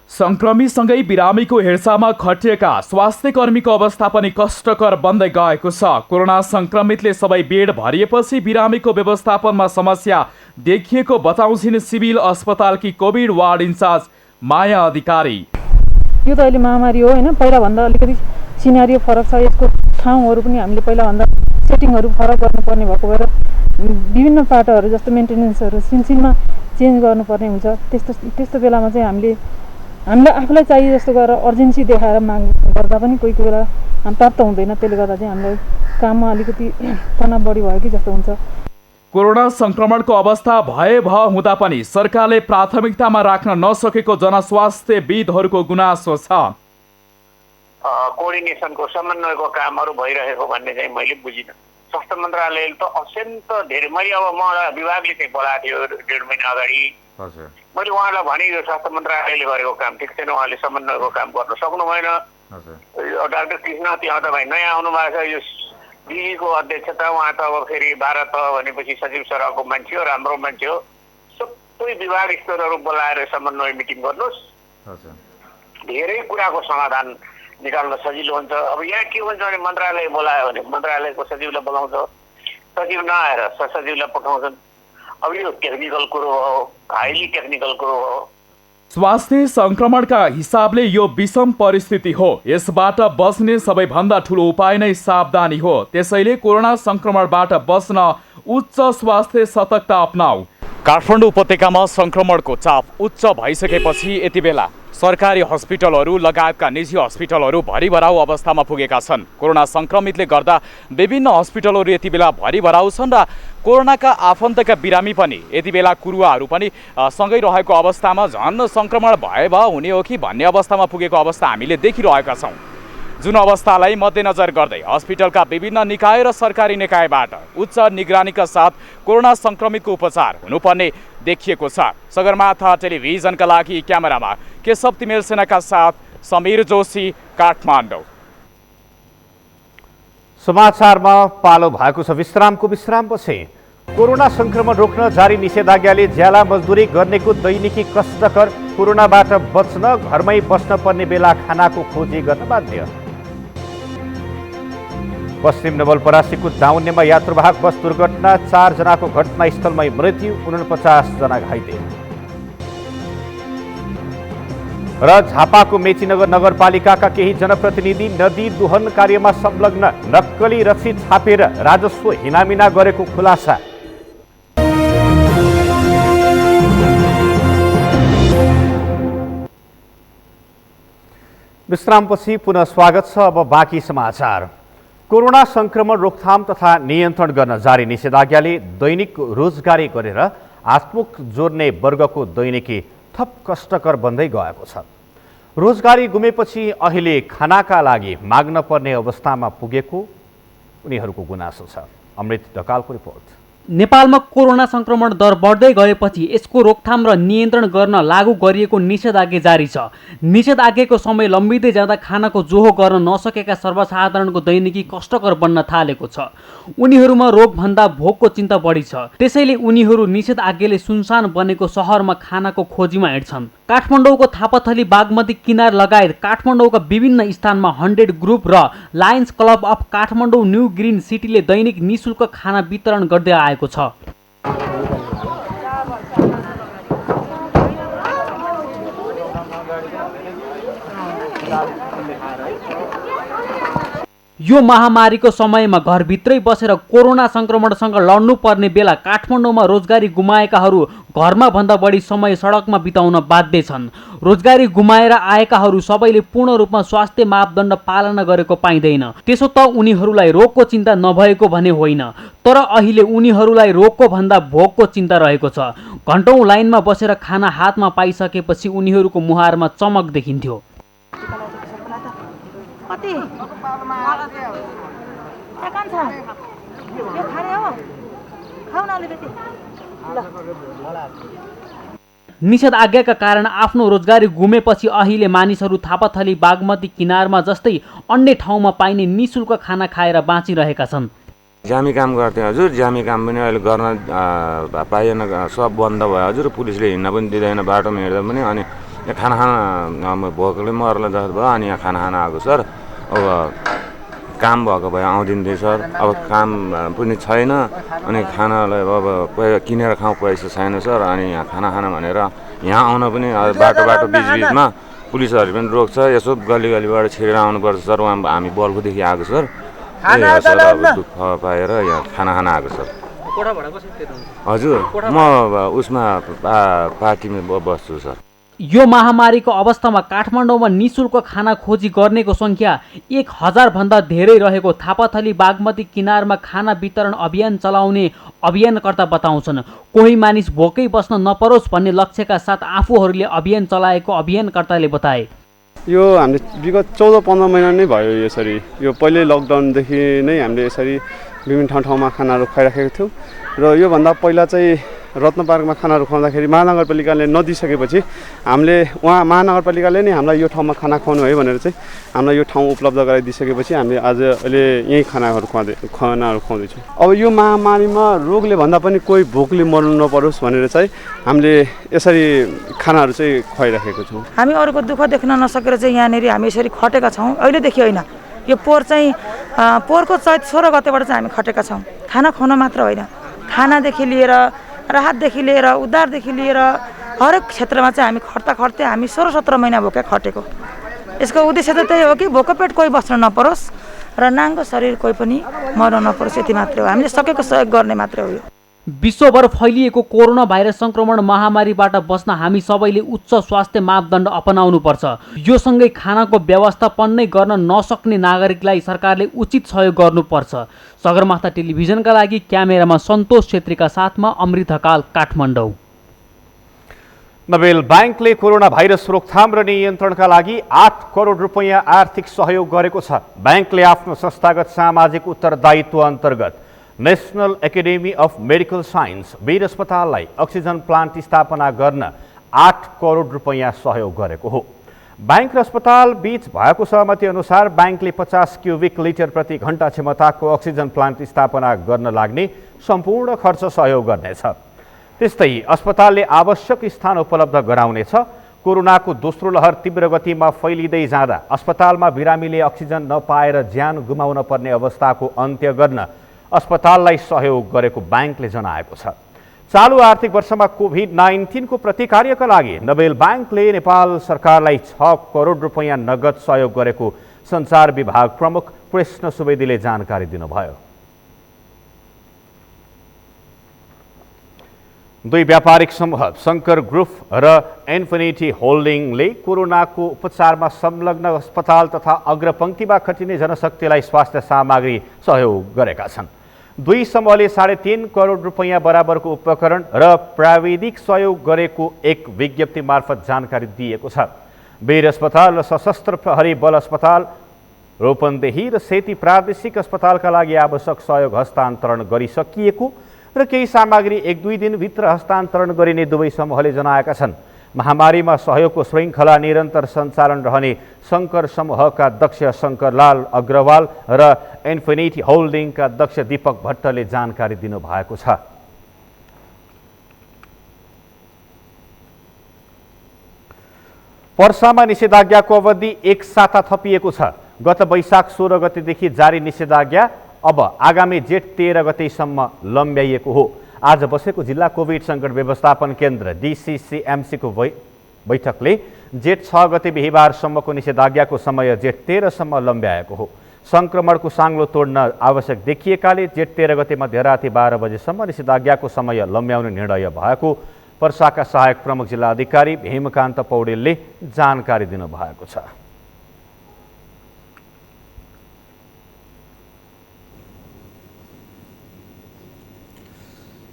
सङ्क्रमितसँगै बिरामीको हेरचाहमा खटिएका स्वास्थ्य कर्मीको अवस्था पनि कष्टकर बन्दै गएको छ। कोरोना सङ्क्रमितले सबै बेड भरिएपछि बिरामीको व्यवस्थापनमा समस्या देखिएको बताउँछिन् सिभिल अस्पतालकी कोभिड वार्ड इन्चार्ज माया अधिकारी। यो त अहिले महामारी हो होइन। पहिलाभन्दा अलिकति सिनारियो फरक छ। यसको ठाउँहरू पनि हामीले पहिलाभन्दा सेटिङहरू फरक गर्नुपर्ने भएको भएर विभिन्न पाटोहरू जस्तो मेन्टेनेन्सहरू सिनसिनमा चेन्ज गर्नुपर्ने हुन्छ। त्यस्तो बेलामा चाहिँ हामीलाई आफूलाई चाहिए जस्तो गरेर अर्जेन्सी देखाएर माग गर्दा पनि कोही कोही बेला प्राप्त हुँदैन। त्यसले गर्दा चाहिँ हामीलाई काममा अलिकति तनाव बढी भयो कि जस्तो हुन्छ। कोरोना सङ्क्रमणको अवस्था भयावह हुँदा पनि सरकारले प्राथमिकतामा राख्न नसकेको जनस्वास्थ्यविदहरूको गुनासो छ। कोअर्डिनेसनको समन्वयको कामहरू भइरहेको भन्ने चाहिँ मैले बुझिनँ। स्वास्थ्य मन्त्रालयले त अत्यन्त धेरै मैले अब मलाई विभागले चाहिँ बोलाएको थियो 1.5 महिना अगाडि। मैले उहाँलाई भने यो स्वास्थ्य मन्त्रालयले गरेको काम ठिक छैन, उहाँले समन्वयको काम गर्न सक्नु भएन। डाक्टर कृष्ण त्यहाँ तपाईँ नयाँ आउनु भएको छ। यो दिल्लीको अध्यक्षता उहाँ त अब फेरि भारत भनेपछि सचिव सरहको मान्छे हो, राम्रो मान्छे हो। सबै विभाग स्तरहरू बोलाएर समन्वय मिटिङ गर्नुहोस्। धेरै कुराको समाधान निकाल्न सजिलो हुन्छ। अब यहाँ के हुन्छ भने मन्त्रालय बोलायो भने मन्त्रालयको सचिवलाई बोलाउँछ, सचिव नआएर सचिवलाई पठाउँछन्। अब यो टेक्निकल कुरो हो, हाइली टेक्निकल कुरो हो। स्वास्थ्य संक्रमणका हिसाबले यो विषम परिस्थिति हो। यसबाट बच्ने सबैभन्दा ठूलो उपाय नै सावधानी हो। त्यसैले कोरोना संक्रमणबाट बच्न उच्च स्वास्थ्य सतर्कता अपनाऊ। काठमाडौँ उपत्यकामा संक्रमणको चाप उच्च भइसकेपछि यति बेला सरकारी हस्पिटलहरू लगायतका निजी हस्पिटलहरू भरिभराउ अवस्थामा पुगेका छन्। कोरोना संक्रमितले गर्दा विभिन्न हस्पिटलहरू यति बेला भरिभराउ छन् र कोरोनाका आफन्तका बिरामी पनि यति बेला कुरुवाहरू पनि सँगै रहेको अवस्थामा झन् संक्रमण भए हुने हो कि भन्ने अवस्थामा पुगेको अवस्था हामीले देखिरहेका छौँ। जुन अवस्थालाई मध्यनजर गर्दै हस्पिटलका विभिन्न निकाय र सरकारी निकायबाट उच्च निगरानीका साथ कोरोना संक्रमितको उपचार हुनुपर्ने देखिएको छ। सगरमाथा टेलिभिजनका लागि क्यामेरामा केशव तिमेल सेनाका साथ समीर जोशी, काठमाडौँ। समाचारमा पालो भएको छ विश्रामको। विश्रामपछि कोरोना संक्रमण रोक्न जारी निषेधाज्ञाले ज्याला मजदुरी गर्नेको दैनिकी कष्टकर कोरोनाबाट बच्न घरमै बस्न पर्ने बेला खानाको खोजी गर्न बाध्य। पश्चिम नवलपरासीको दाउन्नेमा यात्रुवाहक बस दुर्घटना, 4 जनाको घटनास्थलमै मृत्यु, 49 जना घाइते। र झापाको मेचीनगर नगरपालिकाका केही जनप्रतिनिधि नदी दोहन कार्यमा संलग्न नक्कली रसिद छापेर राजस्व हिनामिना गरेको खुलासा। विश्रामपछि पुनः स्वागत छ। अब बाँकी समाचार। कोरोना संक्रमण रोकथाम तथा नियन्त्रण गर्न जारी निषेधाज्ञाले दैनिक रोजगारी गरेर आत्मुख जोड्ने वर्गको दैनिकी थप कष्टकर बन्दै गएको छ। रोजगारी गुमेपछि अहिले खानाका लागि माग्न पर्ने अवस्थामा पुगेको उनीहरूको गुनासो छ। अमृत ढकालको रिपोर्ट। नेपालमा कोरोना संक्रमण दर बढ्दै गएपछि यसको रोकथाम र नियन्त्रण गर्न लागू गरिएको निषेधाज्ञा जारी छ। निषेधाज्ञाको समय लम्बिँदै जाँदा खानाको जोहो गर्न नसकेका सर्वसाधारणको दैनिकी कष्टकर बन्न थालेको छ। उनीहरूमा रोगभन्दा भोकको चिन्ता बढी छ। त्यसैले उनीहरू निषेधाज्ञाले सुनसान बनेको सहरमा खानाको खोजीमा हिँड्छन्। काठमाडौँको थापाथली, बागमती किनार लगायत काठमाडौँका विभिन्न स्थानमा 100 ग्रुप र Lions Club of Kathmandu new green सिटीले दैनिक निःशुल्क खाना वितरण गर्दै आएको छ। यो महामारीको समयमा घरभित्रै बसेर कोरोना संक्रमणसँग लड्नुपर्ने बेला काठमाडौँमा रोजगारी गुमाएकाहरू घरमा भन्दा बढी समय सडकमा बिताउन बाध्य छन्। रोजगारी गुमाएर आएकाहरू सबैले पूर्ण रूपमा स्वास्थ्य मापदण्ड पालना गरेको पाइँदैन। त्यसो त उनीहरूलाई रोगको चिन्ता नभएको भने होइन, तर अहिले उनीहरूलाई रोगको भन्दा भोकको चिन्ता रहेको छ। घन्टौँ लाइनमा बसेर खाना हातमा पाइसकेपछि उनीहरूको मुहारमा चमक देखिन्थ्यो। निषेधाज्ञाका कारण आफ्नो रोजगारी गुमेपछि अहिले मानिसहरू थापाथली, बागमती किनारमा जस्तै अन्य ठाउँमा पाइने निःशुल्क खाना खाएर बाँचिरहेका छन्। जामी काम गर्थ्यो हजुर, जामी काम पनि अहिले गर्न पाइएन, सब बन्द भयो हजुर। पुलिसले हिँड्न पनि दिँदैन बाटोमा हिँड्दा पनि। अनि खाना भोकले मर्ला जस्तो भयो। अनि यहाँ खाना आएको सर, अब काम भएको भए आउँदिन्थ्यो सर। अब काम पनि छैन, अनि खानालाई अब किनेर खाउँ पैसा छैन सर। अनि यहाँ खाना भनेर यहाँ आउन पनि बाटो बिचबिचमा पुलिसहरू पनि रोक्छ। यसो गलीबाट छिरेर आउनुपर्छ सर। उहाँ हामी बल्खुदेखि आएको सर। सर अब दुःख पाएर यहाँ खाना आएको सर। हजुर, म उसमा पार्टीमा बस्छु सर। यो महामारीको अवस्थामा काठमाडौँमा निःशुल्क खाना खोजी गर्नेको सङ्ख्या 1000 भन्दा धेरै रहेको थापाथली, बागमती किनारमा खाना वितरण अभियान चलाउने अभियानकर्ता बताउँछन्। कोही मानिस भोकै बस्न नपरोस् भन्ने लक्ष्यका साथ आफूहरूले अभियान चलाएको अभियानकर्ताले बताए। यो हामीले विगत 14-15 महिना नै भयो यसरी। यो पहिले लकडाउनदेखि नै हामीले यसरी विभिन्न ठाउँमा खानाहरू खुवाइराखेको थियौँ। र योभन्दा पहिला चाहिँ रत्न पार्कमा खानाहरू खुवाउँदाखेरि महानगरपालिकाले नदिइसकेपछि हामीले महानगरपालिकाले नै हामीलाई यो ठाउँमा खाना खुवाउनु है भनेर चाहिँ हामीलाई यो ठाउँ उपलब्ध गराइदिइसकेपछि हामीले अहिले यहीँ खानाहरू खुवाउँदैछौँ। अब यो महामारीमा रोगले भन्दा पनि कोही भोकले मर्नु नपरोस् भनेर चाहिँ हामीले यसरी खानाहरू चाहिँ खुवाइराखेको छौँ। हामी अरूको दुःख देख्न नसकेर चाहिँ यहाँनिर हामी यसरी खटेका छौँ। अहिलेदेखि होइन, यो पोहोर चाहिँ पोहोरको चैत 16 गतेबाट चाहिँ हामी खटेका छौँ। खाना खुवाउन मात्र होइन, खानादेखि लिएर, राहतदेखि लिएर, उद्धारदेखि लिएर हरेक क्षेत्रमा चाहिँ हामी खट्दै हामी 16-17 महिना भोकै खटेको। यसको उद्देश्य त त्यही हो कि भोको पेट कोही बस्न नपरोस् र नाङ्गो शरीर कोही पनि मर्न नपरोस्, यति मात्रै हो। हामीले सकेको सहयोग गर्ने मात्रै हो। विश्वभर फैलिएको कोरोना भाइरस संक्रमण महामारीबाट बच्न हामी सबैले उच्च स्वास्थ्य मापदण्ड अपनाउनुपर्छ। यो सँगै खानाको व्यवस्थापन नै गर्न नसक्ने नागरिकलाई सरकारले उचित सहयोग गर्नुपर्छ। सगरमाथा टेलिभिजनका लागि क्यामेरामा सन्तोष छेत्रीका साथमा अमृत ढकाल, काठमाडौँ। नोबेल ब्याङ्कले कोरोना भाइरस रोकथाम र नियन्त्रणका लागि 8 करोड रुपैयाँ आर्थिक सहयोग गरेको छ। ब्याङ्कले आफ्नो संस्थागत सामाजिक उत्तरदायित्व अन्तर्गत national academy of medical science Bir अस्पताललाई अक्सिजन प्लान्ट स्थापना गर्न 8 करोड रुपैयाँ सहयोग गरेको हो। ब्याङ्क र अस्पताल बीच भएको सहमति अनुसार ब्याङ्कले 50 क्युबिक लिटर प्रति घण्टा क्षमताको अक्सिजन प्लान्ट स्थापना गर्न लाग्ने सम्पूर्ण खर्च सहयोग गर्नेछ। त्यस्तै अस्पतालले आवश्यक स्थान उपलब्ध गराउनेछ। कोरोनाको दोस्रो लहर तीव्र गतिमा फैलिँदै जाँदा अस्पतालमा बिरामीले अक्सिजन नपाएर ज्यान गुमाउन पर्ने अवस्थाको अन्त्य गर्न अस्पताललाई सहयोग गरेको ब्याङ्कले जनाएको छ। चालु आर्थिक वर्षमा कोभिड-19 को प्रतिकार्यका लागि नोबेल ब्याङ्कले नेपाल सरकारलाई 6 करोड रुपैयाँ नगद सहयोग गरेको सञ्चार विभाग प्रमुख कृष्ण सुवेदीले जानकारी दिनुभयो। दुई व्यापारिक समूह शङ्कर ग्रुप र इन्फिनिटी होल्डिङले कोरोनाको उपचारमा संलग्न अस्पताल तथा अग्रपङ्क्तिमा खटिने जनशक्तिलाई स्वास्थ्य सामग्री सहयोग गरेका छन्। दुई समूहले 3.5 करोड रुपैयाँ बराबरको उपकरण र प्राविधिक सहयोग गरेको एक विज्ञप्ति मार्फत जानकारी दिएको छ। वीर अस्पताल र सशस्त्र प्रहरी बल अस्पताल रूपन्देही र सेती प्रादेशिक अस्पतालका लागि आवश्यक सहयोग हस्तान्तरण गरिसकिएको र केही सामग्री 1-2 दिनभित्र हस्तान्तरण गरिने दुवै समूहले जनाएका छन्। महामारीमा सहयोगको श्रृङ्खला निरन्तर सञ्चालन रहने शङ्कर समूहका अध्यक्ष शङ्करलाल अग्रवाल र इन्फिनिटी होल्डिङका अध्यक्ष दीपक भट्टले जानकारी दिनुभएको छ। पर्सामा निषेधाज्ञाको अवधि 1 साता थपिएको छ। गत वैशाख 16 गतेदेखि जारी निषेधाज्ञा अब आगामी जेठ 13 गतेसम्म लम्ब्याइएको हो। आज बसेको जिल्ला कोभिड सङ्कट व्यवस्थापन केन्द्र DCCMC को बैठकले जेठ 6 गते बिहिबारसम्मको निषेधाज्ञाको समय जेठ 13 सम्म लम्ब्याएको हो। सङ्क्रमणको साङ्लो तोड्न आवश्यक देखिएकाले जेठ 13 गते मध्यराति 12 बजेसम्म निषेधाज्ञाको समय लम्ब्याउने निर्णय भएको पर्साका सहायक प्रमुख जिल्ला अधिकारी हेमकान्त पौडेलले जानकारी दिनुभएको छ।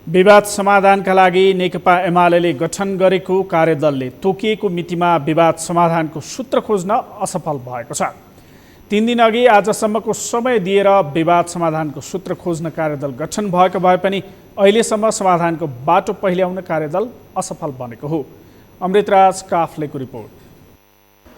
विवाद समाधानका लागि नेकपा एमाले गठन गरेको कार्यदलले तोकिएको मितिमा विवाद समाधानको सूत्र खोज्न असफल भएको छ। 3 दिन अघि आजसम्मको समय दिएर विवाद समाधानको सूत्र खोज्न कार्यदल गठन भएको भए पनि अहिलेसम्म समाधानको बाटो पहिल्याउन कार्यदल असफल बनेको हो। अमृतराज काफ्लेको रिपोर्ट।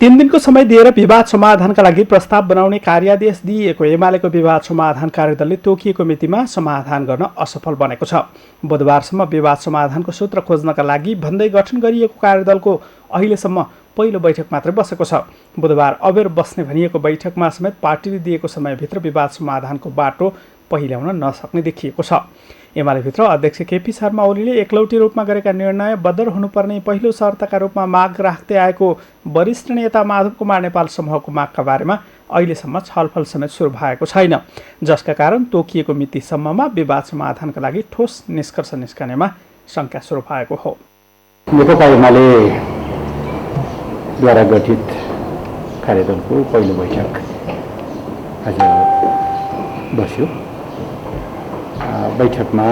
3 दिनको समय दिएर विवाद समाधानका लागि प्रस्ताव बनाउने कार्यादेश दिएको एमालेको विवाद समाधान कार्यदलले तोकिएको मितिमा समाधान गर्न असफल बनेको छ। बुधबारसम्म विवाद समाधानको सूत्र खोज्नका लागि भन्दै गठन गरिएको कार्यदलको अहिलेसम्म पहिलो बैठक मात्रै बसेको छ। बुधबार अबेर बस्ने भनिएको बैठकमा समेत पार्टीले दिएको समयभित्र विवाद समाधानको बाटो पहिल्याउन नसक्ने देखिएको छ। एमालेभित्र अध्यक्ष केपी शर्मा ओलीले एकलौटी रूपमा गरेका निर्णय बदर हुनुपर्ने पहिलो शर्तका रूपमा माग राख्दै आएको वरिष्ठ नेता माधव कुमार नेपाल समूहको मागका बारेमा अहिलेसम्म छलफल समेत सुरु भएको छैन, जसका कारण तोकिएको मितिसम्ममा विवाद समाधानका लागि ठोस निष्कर्ष निस्कनेमा शङ्का सुरु भएको हो। नेकपा एमालेद्वारा गठित कार्यदलको पहिलो बैठक आज बस्यो। बैठकमा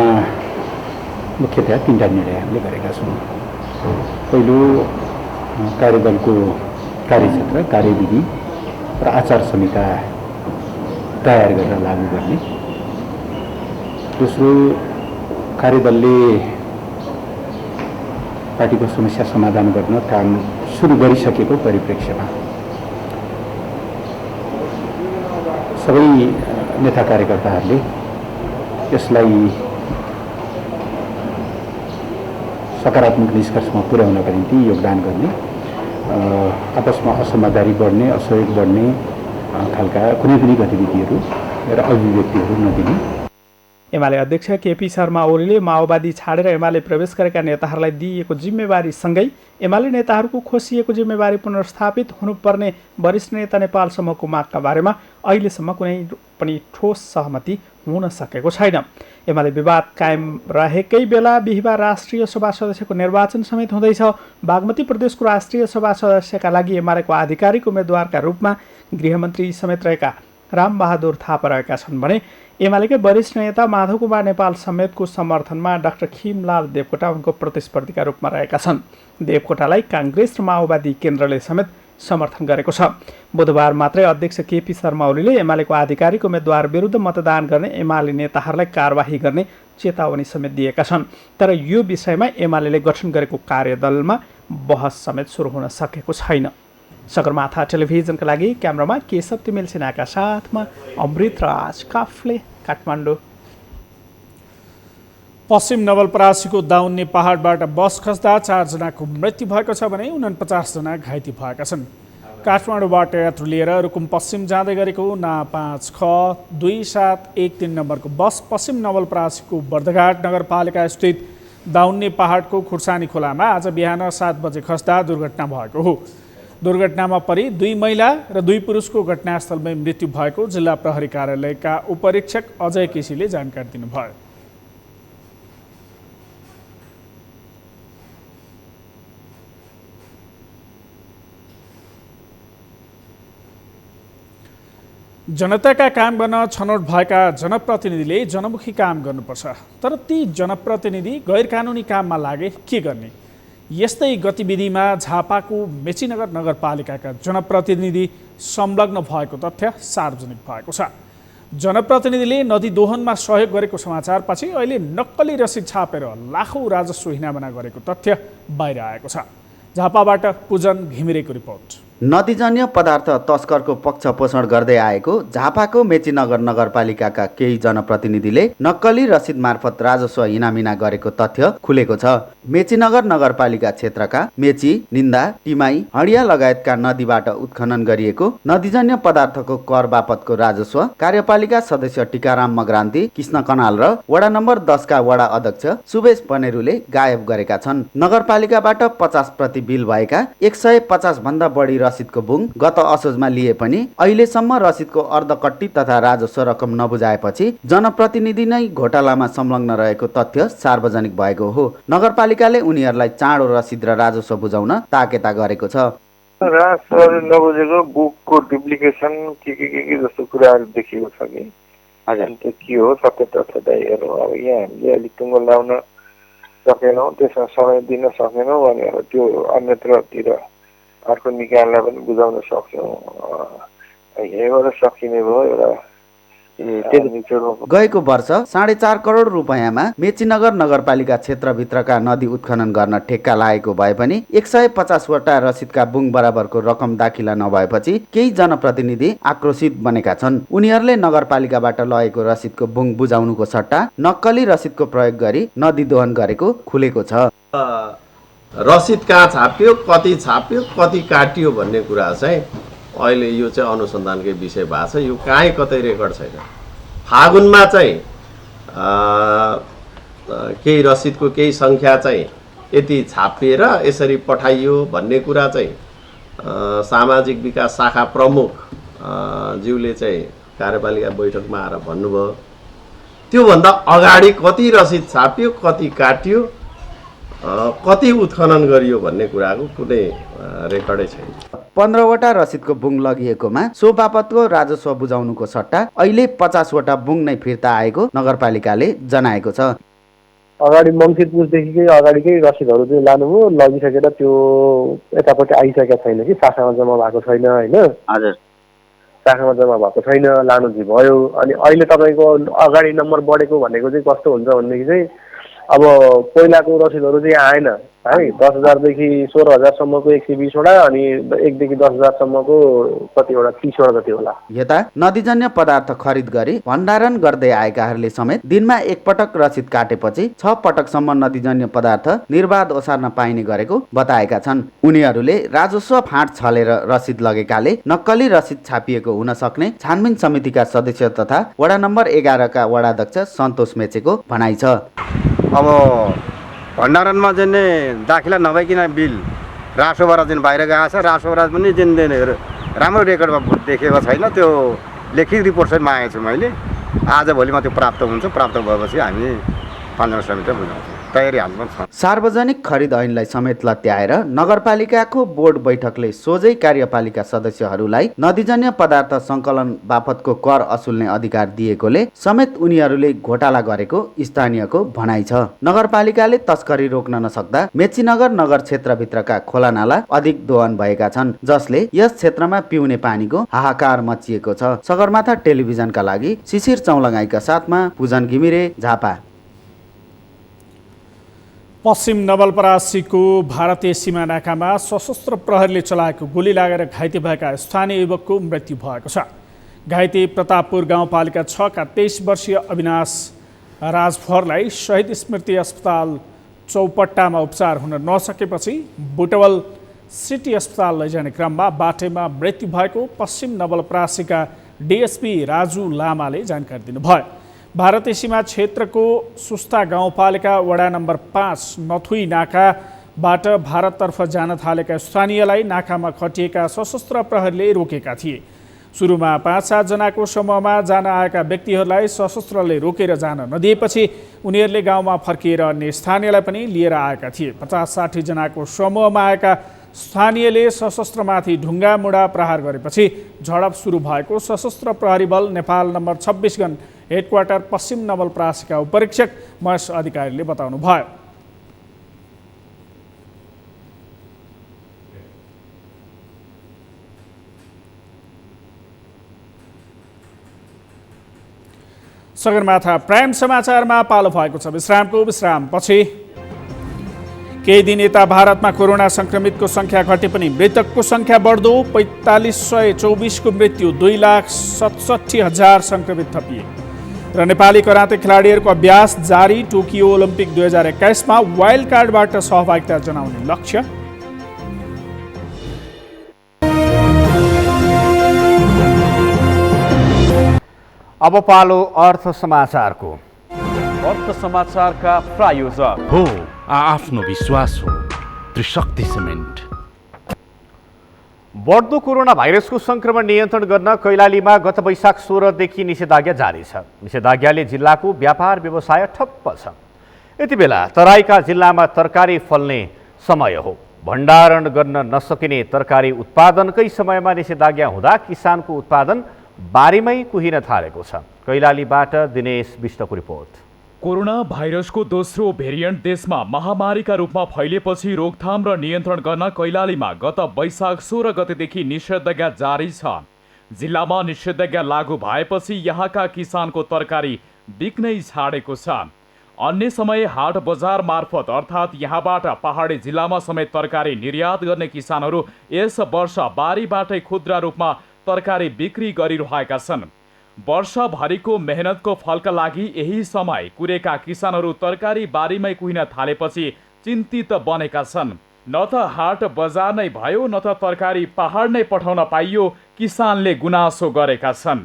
मुख्यतया 3टा निर्णय हामीले गरेका छौँ। पहिलो, कार्यदलको कार्यक्षेत्र, कार्यविधि र आचार संहिता तयार गरेर लागू गर्ने। दोस्रो, कार्यदलले पार्टीको समस्या समाधान गर्न काम सुरु गरिसकेको परिप्रेक्ष्यमा सबै नेता कार्यकर्ताहरूले यसलाई सकारात्मक निष्कर्षमा पुर्याउनका निम्ति योगदान गर्ने, आपसमा असमझदारी बढ्ने, असहयोग बढ्ने खालका कुनै पनि गतिविधिहरू र अभिव्यक्तिहरू नदिने। एमाले अध्यक्ष केपी शर्मा ओलीले माओवादी छाडेर एमाले प्रवेश गरेका नेताहरूलाई दिइएको जिम्मेवारी सँगै एमाले नेताहरूको खोसिएको जिम्मेवारी पुनर्स्थापित हुनुपर्ने वरिष्ठ नेता नेपाल समूहको मागका बारेमा अहिलेसम्म कुनै पनि ठोस सहमति हुन सकेको छैन। एमाले विवाद कायम रहेकै बेला बिहिबार राष्ट्रिय सभा सदस्यको निर्वाचन समेत हुँदैछ। बागमती प्रदेशको राष्ट्रिय सभा सदस्यका लागि एमालेको आधिकारिक उम्मेद्वारका रूपमा गृहमन्त्री समेत रहेका रामबहादुर थापा रहेका छन् भने एमालेकै वरिष्ठ नेता माधव कुमार नेपाल समेतको समर्थनमा डाक्टर खिमलाल देवकोटा उनको प्रतिस्पर्धीका रूपमा रहेका छन्। देवकोटालाई काङ्ग्रेस र माओवादी केन्द्रले समेत समर्थन गरेको छ। बुधबार मात्रै अध्यक्ष केपी शर्मा ओलीले एमालेको आधिकारिक उम्मेद्वार विरुद्ध मतदान गर्ने एमाले नेताहरूलाई कारवाही गर्ने चेतावनी समेत दिएका छन्। तर यो विषयमा एमाले गठन गरेको कार्यदलमा बहस समेत सुरु हुन सकेको छैन। सगरमाथा टेलिभिजनका लागि क्यामेरामा केशव तिमेल सिन्हाका साथमा अमृत राज काफले, काठमाडौँ। पश्चिम नवलपरासीको दाउन्ने पहाडबाट बस खस्दा 4 जनाको मृत्यु भएको छ भने 49 जना घाइते भएका छन्। काठमाडौँबाट यात्रु लिएर रुकुम पश्चिम जाँदै गरेको ना 5 ख 2713 नम्बरको बस पश्चिम नवलपरासीको बर्दघाट नगरपालिका स्थित दाउन्ने पहाडको खुर्सानी खोलामा आज बिहान 7 बजे खस्दा दुर्घटना भएको हो। दुर्घटनामा परि 2 महिला र 2 पुरुषको घटनास्थलमै मृत्यु भएको जिल्ला प्रहरी कार्यालयका उपरीक्षक अजय केसीले जानकारी दिनुभयो। जनताका काम गर्न छनौट भएका जनप्रतिनिधिले जनमुखी काम गर्नुपर्छ। तर ती जनप्रतिनिधि गैर कानुनी काममा लागे के गर्ने? यस्तै गतिविधिमा झापाको मेचीनगर नगरपालिकाका जनप्रतिनिधि संलग्न भएको तथ्य सार्वजनिक भएको छ। जनप्रतिनिधिले नदी दोहनमा सहयोग गरेको समाचारपछि अहिले नक्कली रसिद छापेर लाखौँ राजस्व हिनाबना गरेको तथ्य बाहिर आएको छ। झापाबाट पूजन घिमिरेको रिपोर्ट। नदीजन्य पदार्थ तस्करको पक्ष पोषण गर्दै आएको झापाको मेचीनगर नगरपालिकाका केही जनप्रतिनिधिले नक्कली रसिद मार्फत राजस्व हिनामिना गरेको तथ्य खुलेको छ। मेचीनगर नगरपालिका क्षेत्रका मेची, निन्दा, टिमाई, हडिया लगायतका नदीबाट उत्खनन गरिएको नदीजन्य पदार्थको कर बापतको राजस्व कार्यपालिका सदस्य टिकाराम मग्रान्ती, कृष्ण कनाल र वडा नम्बर 10 का वडा अध्यक्ष सुबेश पनेरुले गायब गरेका छन्। नगरपालिकाबाट 50 प्रति बिल भएका 150 भन्दा बढी रसिदको बुङ गत असोजमा लिए पनि अहिलेसम्म रसिदको अर्धकट्टी तथा राजस्व रकम नबुझाएपछि जनप्रतिनिधि नै घोटालामा संलग्न रहेको तथ्य सार्वजनिक भएको हो। नगरपालिकाले उनीहरूलाई चाँडो रसिद र राजस्व बुझाउन ताकेता गरेको छ। राजस्व नबुझेको बुकको डुप्लिकेसन के जस्तो कुराहरू देखिएको छ कि हजुर त्यो के हो सत्य तथ्य हेरौँ। अब यहाँ हामीले अलिक टुङ्गो लाउन सकेनौँ, त्यसमा समय दिन सकेनौँ भनेर त्यो अन्यत्रतिर अर्को निकायलाई पनि बुझाउन सक्छौँ। यहीबाट सकिने भयो एउटा गएको वर्ष 4.5 करोड रुपैयाँमा मेचीनगर नगरपालिका क्षेत्रभित्रका नदी उत्खनन गर्न ठेक्का लागेको भए पनि 150 वटा रसिदका बुङ बराबरको रकम दाखिला नभएपछि केही जनप्रतिनिधि आक्रोशित बनेका छन्। उनीहरूले नगरपालिकाबाट लगेको रसिदको बुङ बुझाउनुको सट्टा नक्कली रसिदको प्रयोग गरी नदी दोहन गरेको खुलेको छ। रसिद कहाँ छापियो, कति छापियो, कति काटियो भन्ने कुरा चाहिँ अहिले यो चाहिँ अनुसन्धानकै विषय भएको छ। यो कहीँ कतै रेकर्ड छैन। फागुनमा चाहिँ केही रसिदको केही सङ्ख्या चाहिँ यति छापिएर यसरी पठाइयो भन्ने कुरा चाहिँ सामाजिक विकास शाखा प्रमुख ज्यूले चाहिँ कार्यपालिका बैठकमा आएर भन्नुभयो। त्योभन्दा अगाडि कति रसिद छापियो, कति काटियो, कति उत्खनन गरियो भन्ने कुराको कुनै रेकर्डै छैन। 15 वटा रसिदको बुङ लगिएकोमा सो बापतको राजस्व बुझाउनुको सट्टा अहिले 50 वटा बुङ नै फिर्ता आएको नगरपालिकाले जनाएको छ। अगाडि मङ्सिर पुसदेखिकै अगाडिकै रसिदहरू चाहिँ लानुभयो, लगिसकेर त्यो यतापट्टि आइसकेका छैन कि शाखामा जम्मा भएको छैन होइन। हजुर, शाखामा जम्मा भएको छैन, लानु चाहिँ भयो। अनि अहिले तपाईँको अगाडि नम्बर बढेको भनेको चाहिँ कस्तो हुन्छ भनेदेखि चाहिँ अब पहिलाको रसिदहरू चाहिँ आएन है। 10,000 देखि 16,000सम्मको 120वटा अनि 1 देखि 10,000सम्मको कतिवटा 30वटा जति होला। यता नदीजन्य पदार्थ खरिद गरी भण्डारण गर्दै आएकाहरूले समेत दिनमा एकपटक रसिद काटेपछि 6 पटकसम्म नदीजन्य पदार्थ निर्बाध ओसार्न पाइने गरेको बताएका छन्। उनीहरूले राजस्व फाँट छलेर रसिद लगेकाले नक्कली रसिद छापिएको हुन सक्ने छानबिन समितिका सदस्य तथा वडा नम्बर 11 का वडाध्यक्ष सन्तोष मेचेको भनाइ छ। अब भण्डारणमा चाहिँ दाखिला नभइकन बिल रासोबाट चाहिँ बाहिर गएको छ। रासोबाट पनि राम्रो रेकर्डमा देखेको छैन। त्यो लेखित रिपोर्ट चाहिँ मागेको छु मैले। आज भोलिमा त्यो प्राप्त हुन्छ। प्राप्त भएपछि हामी पञ्चायत समिति बुझाउँछौँ, तयारी हाल्नु छ। सार्वजनिक खरिद ऐनलाई समेत लत्याएर नगरपालिकाको बोर्ड बैठकले सोझै कार्यपालिका सदस्यहरूलाई नदीजन्य पदार्थ सङ्कलन बापतको कर असुल्ने अधिकार दिएकोले समेत उनीहरूले घोटाला गरेको स्थानीयको भनाइ छ। नगरपालिकाले तस्करी रोक्न नसक्दा मेचीनगर नगर क्षेत्रभित्रका खोलानाला अधिक दोहन भएका छन्, जसले यस क्षेत्रमा पिउने पानीको हाहाकार मचिएको छ। सगरमाथा टेलिभिजनका लागि शिशिर चौलगाईका साथमा पूजन घिमिरे, झापा। पश्चिम नवलपरासीको भारतीय सीमा नाकामा सशस्त्र प्रहरीले चलाएको गोली लागेर घाइते भएका स्थानीय युवकको मृत्यु भएको छ। घाइते प्रतापपुर गाउँपालिका 6 का 23 वर्षीय अविनाश राजभरलाई शहीद स्मृति अस्पताल चौपट्टामा उपचार हुन नसकेपछि बुटवल सिटी अस्पताल लैजाने क्रममा बाटैमा मृत्यु भएको पश्चिम नवलपरासीका डिएसपी राजु लामाले जानकारी दिनुभयो। भारतीय सीमा क्षेत्रको सुस्ता गाउँपालिका वडा नम्बर 5 नथुई नाकाबाट भारततर्फ जान थालेका स्थानीयलाई नाकामा खटिएका सशस्त्र प्रहरीले रोकेका थिए। सुरुमा 5-7 जनाको समूहमा जान आएका व्यक्तिहरूलाई सशस्त्रले रोकेर जान नदिएपछि उनीहरूले गाउँमा फर्किएर अन्य स्थानीयलाई पनि लिएर आएका थिए। 50-60 जनाको समूहमा आएका स्थानीयले सशस्त्रमाथि ढुङ्गा मुढा प्रहार गरेपछि झडप सुरु भएको सशस्त्र प्रहरी बल नेपाल नम्बर 26 गण हेडक्वार्टर पश्चिम नवलपरासीका उपरीक्षक महेश अधिकारीले बताउनुभयो। सगरमाथा प्राइम समाचारमा पालो भएको छ विश्रामपछि। केही दिन यता भारतमा कोरोना संक्रमितको संख्या घटे पनि मृतकको संख्या बढ्दो 4524 को मृत्यु, 2,67,000 संक्रमित थपिए। र नेपाली कराते खेलाडीहरूको अभ्यास जारी। टोकियो ओलम्पिक 2021 मा वाइल्ड कार्डबाट सहभागिता जनाउने लक्ष्य। अब पालो अर्थ समाचारको। अर्थ समाचारका प्रायोजक हो आफ्नो विश्वास हो त्रिशक्ति सिमेन्ट। बढ्दो कोरोना भाइरसको संक्रमण नियन्त्रण गर्न कैलालीमा गत वैशाख 16 देखि निषेधाज्ञा जारी छ। निषेधाज्ञाले जिल्लाको व्यापार व्यवसाय ठप्प छ। यति बेला तराईका जिल्लामा तरकारी फल्ने समय हो। भण्डारण गर्न नसकिने तरकारी उत्पादनकै समयमा निषेधाज्ञा हुँदा किसानको उत्पादन बारीमै कुहिन थालेको छ। कैलालीबाट दिनेश विष्टको रिपोर्ट। कोरोना भाइरसको दोस्रो भेरिएन्ट देशमा महामारीका रूपमा फैलिएपछि रोकथाम र नियन्त्रण गर्न कैलालीमा गत वैशाख 16 गतेदेखि निषेधाज्ञा जारी छ। जिल्लामा निषेधाज्ञा लागू भएपछि यहाँका किसानको तरकारी बिक्नै छाडेको छ। अन्य समय हाट बजार मार्फत अर्थात् यहाँबाट पहाडी जिल्लामा समेत तरकारी निर्यात गर्ने किसानहरू यस वर्ष बारीबाटै खुद्रा रूपमा तरकारी बिक्री गरिरहेका छन्। वर्षभरिको मेहनतको फलका लागि यही समय कुरेका किसानहरू तरकारी बारीमै कुहिन थालेपछि चिन्तित बनेका छन्। न त हाट बजार नै भयो न त तरकारी पहाड नै पठाउन पाइयो, किसानले गुनासो गरेका छन्।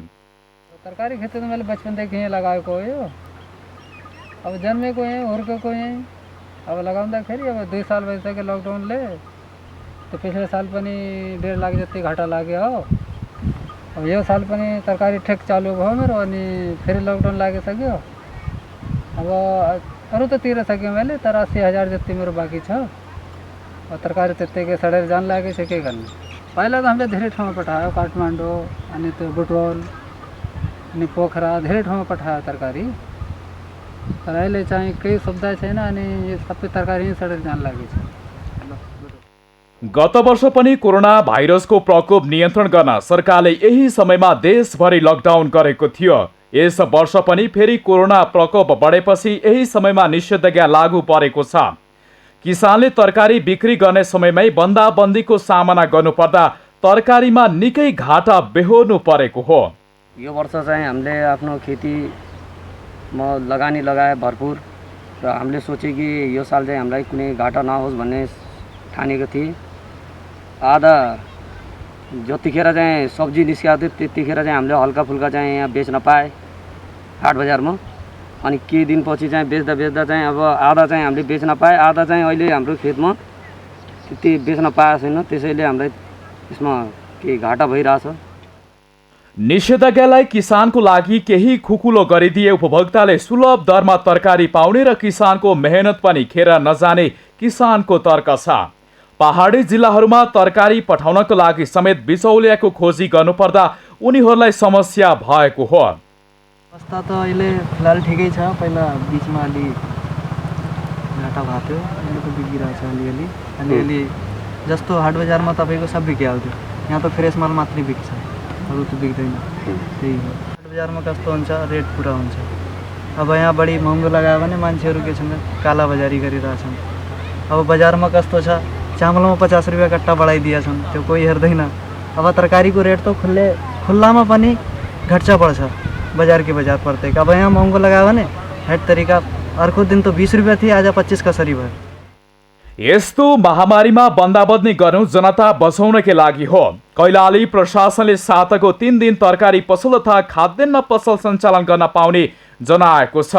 तरकारी खेती तो मैले बचपनदेखि यहीँ लगाएको हो। यो अब जन्मेको यहीँ, हुर्केको यहीँ। अब लगाउँदाखेरि अब 2 साल भइसक्यो लकडाउनले, तो पिछले साल पनि 1.5 लाख जति घाटा लाग्यो हो। अब यो साल पनि तरकारी ठेक चालू भयो मेरो, अनि फेरि लकडाउन लागिसक्यो। अब अरू त तिरिसक्यो मैले, तर 80,000 जति मेरो बाँकी छ। अब तरकारी त्यत्तिकै सडेर जान लागेको छ, के गर्ने। पहिला त हामीले धेरै ठाउँमा पठायो, काठमाडौँ अनि त्यो बुटवल अनि पोखरा धेरै ठाउँमा पठायो तरकारी। तर अहिले चाहिँ केही सुविधा छैन, अनि यो सबै तरकारी यहीँ सडेर जान लागेको छ। गत वर्ष पनि कोरोना भाइरसको प्रकोप नियन्त्रण गर्न सरकारले यही समयमा देशभरि लकडाउन गरेको थियो। यस वर्ष पनि फेरि कोरोना प्रकोप बढेपछि यही समयमा निषेधाज्ञा लागू परेको छ। किसानले तरकारी बिक्री गर्ने समयमै बन्दाबन्दीको सामना गर्नुपर्दा तरकारीमा निकै घाटा बेहोर्नु परेको हो। यो वर्ष चाहिँ हामीले आफ्नो खेतीमा लगानी लगाए भरपुर र हामीले सोचे कि यो साल चाहिँ हामीलाई कुनै घाटा नहोस् भन्ने ठानेको थिएँ। आधा जतिखेर चाहिँ सब्जी निस्किएको थियो त्यतिखेर चाहिँ हामीले हल्का फुल्का चाहिँ यहाँ बेच्न पाए हाट बजारमा। अनि केही दिनपछि चाहिँ बेच्दा चाहिँ अब आधा चाहिँ हामीले बेच्न पाए, आधा चाहिँ अहिले हाम्रो खेतमा त्यति बेच्न पाएको छैन। त्यसैले हामीलाई यसमा केही घाटा भइरहेछ। निषेधाज्ञालाई किसानको लागि केही खुकुलो गरिदिए उपभोक्ताले सुलभ दरमा तरकारी पाउने र किसानको मेहनत पनि खेर नजाने किसानको तर्क छ। पहाडी जिल्लाहरूमा तरकारी पठाउनको लागि समेत बिचौलियाको खोजी गर्नुपर्दा उनीहरूलाई समस्या भएको हो। अवस्था त अहिले फिलहाल ठिकै छ। पहिला बिचमा अलि घाटा भएको थियो, अहिले त बिग्रिरहेको छ अलिअलि। जस्तो हाट बजारमा तपाईँको सब बिकिहाल्थ्यो, यहाँ त फ्रेस माल मात्रै बिक्छ, अरू त बिक्दैन। त्यही हो, हाट बजारमा कस्तो हुन्छ, रेट पुरा हुन्छ। अब यहाँ बढी महँगो लगायो भने मान्छेहरू के छन् काला बजारी गरिरहेछन्। अब बजारमा कस्तो छ, चामलमा 50 रुपियाँ कट्टा बढाइदिएछन्, त्यो कोही हेर्दैन। अब तरकारीको रेट त खुल्लामा पनि घट्छ बढ्छ, बजार के बजार प्रत्येक। अब यहाँ महँगो लगायो भने हेड तरिका अर्को दिन त 20 रुपियाँ थियो, आज 25 कसरी भयो। यस्तो महामारीमा बन्दाबन्दी गर्नु जनता बचाउनकै लागि हो। कैलाली प्रशासनले साताको 3 दिन तरकारी पसल तथा खाद्यान्न पसल सञ्चालन गर्न पाउने जनाएको छ।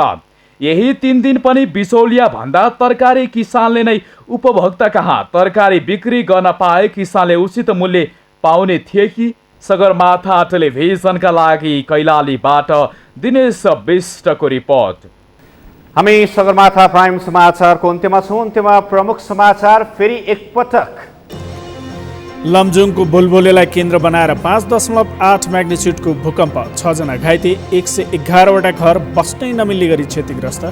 यही 3 दिन पनि बिचौलिया भन्दा तरकारी किसानले नै उपभोक्ता कहाँ तरकारी बिक्री गर्न पाए किसानले उचित मूल्य पाउने थिए कि? सगरमाथा टेलिभिजनका लागि कैलालीबाट दिनेश विष्टको रिपोर्ट। हामी सगरमाथा प्राइम समाचारको अन्त्यमा छौँ। अन्त्यमा प्रमुख समाचार फेरि एकपटक। लमजुङको बुलबुलेलाई केन्द्र बनाएर 5.8 म्याग्निच्युडको भूकम्प, 6 जना घाइते, 111वटा घर बस्नै नमिल्ने गरी क्षतिग्रस्त।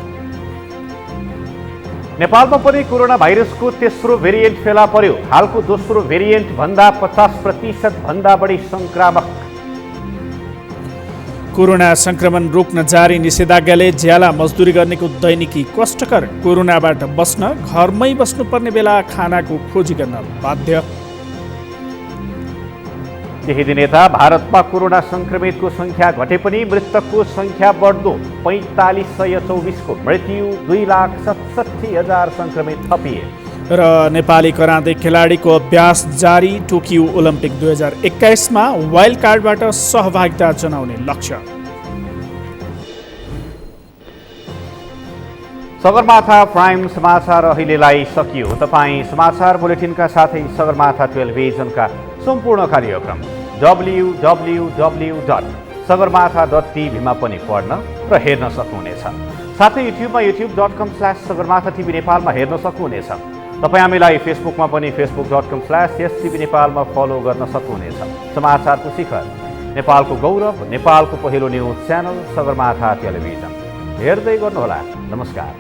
नेपालमा पनि कोरोना भाइरसको तेस्रो भेरिएन्ट फेला पर्यो। हालको दोस्रो भेरिएन्ट भन्दा 50% भन्दा बढी संक्रामक। कोरोना संक्रमण रोक्न जारी निषेधाज्ञाले ज्याला मजदुरी गर्नेको दैनिकी कष्टकर। कोरोनाबाट बस्न घरमै बस्नुपर्ने बेला खानाको खोजी गर्न बाध्य। केही दिन यता भारतमा कोरोना संक्रमितको संख्या घटे पनि मृतकको संख्या बढ्दो। 4524को मृत्यु, 2,67,000 संक्रमित थपिए। र नेपाली कराँते खेलाडीको अभ्यास जारी। टोकियो ओलम्पिक 2021मा वाइल्ड कार्डबाट सहभागिता जनाउने लक्ष्य। सगरमाथा प्राइम समाचार अहिलेलाई सकियो। तपाईँ समाचार बुलेटिनका साथै सगरमाथा टेलिभिजनका सम्पूर्ण कार्यक्रम www.sagarmatha.tv मा पनि पढ्न र हेर्न सक्नुहुनेछ। साथै युट्युबमा youtube.com/sagarmathatv नेपालमा हेर्न सक्नुहुनेछ। तपाईँ हामीलाई फेसबुकमा पनि facebook.com/STV नेपालमा फलो गर्न सक्नुहुनेछ। समाचारको शिखर, नेपालको गौरव, नेपालको पहिलो न्युज च्यानल सगरमाथा टेलिभिजन हेर्दै गर्नुहोला। नमस्कार।